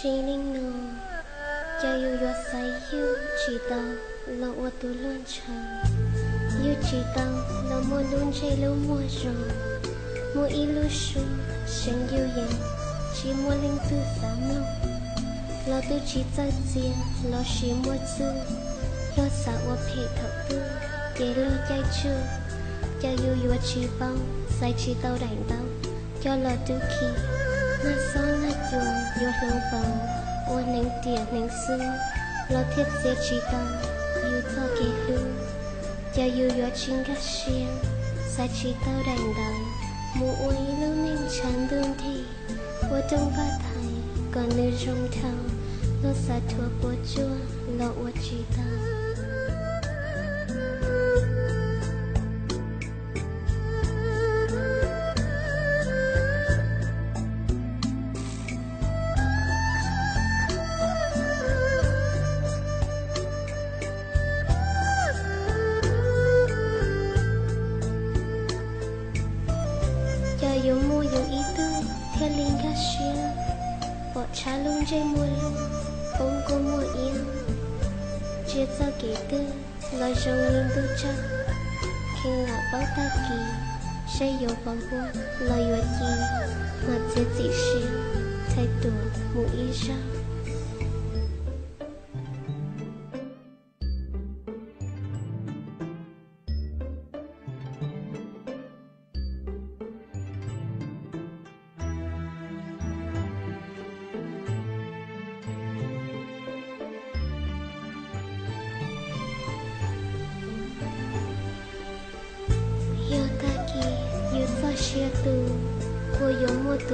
心灵呢，要有我才有知道，了我都乱唱，有知道了我乱这了我让，我一路说想有人，只我领都三路，了都只在接，了是我做，了撒我配头都，给了在做，要有我知道，才知道领导，要了都去。那ซ้อน那用有ลงเบาว่าหนึ่งเตียหนึ่งซึ้งเราเทียบเสียจีตาอยู่ต่อเกลูจะอยู่ยอดชิงกัดเชียงสายจีตาแดงดังมูอวยลูกนิ่งฉันดุนทีว่าจงบ้าไทยก่อนนึกจงเท่าเราสาทัวปวดจัวเราอวดจีตา有木有一对天灵个学，我茶龙这木龙，风过木样，节奏给的，来容易都着，听了包大吉，谁有保护，来有意，那自己是太多木衣裳。有大吉，有早些度，我有么度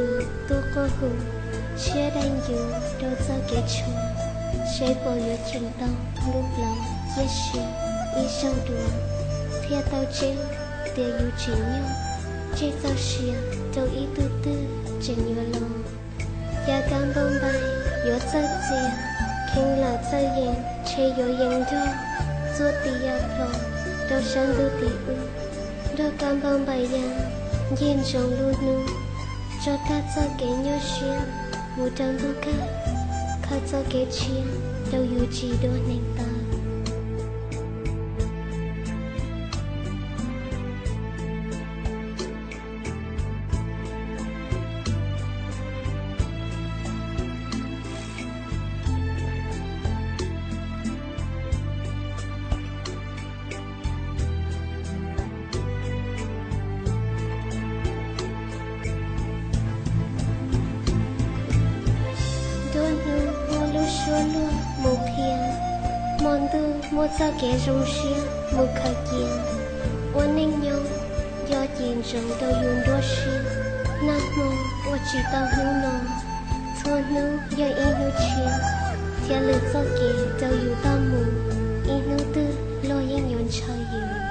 多过户，些人有都早给出，谁不有听到路老也是一手多，贴到这得有真有，这早些都一度的真有lòng，也敢崩败有早接，听了早言，谁有应到，做第二plan，都上都第五。đôi cam bông bay yang nhìn trong luôn nu cho ta cho cái nhớ xuyên mùa đông tu ca khá cho cái chia đâu yêu chỉ đôi nền ta luôn một thiên mòn tư một sao kẻ rong xia một khởi kiện oan ninh nhau do chuyện rong đâu dùng đua xia nam mô và chỉ tao hương nọ thua nữ do ý hữu chia theo lời sao kẻ đâu dùng tao mù ý nữ tư lo yên nhọn trời yêu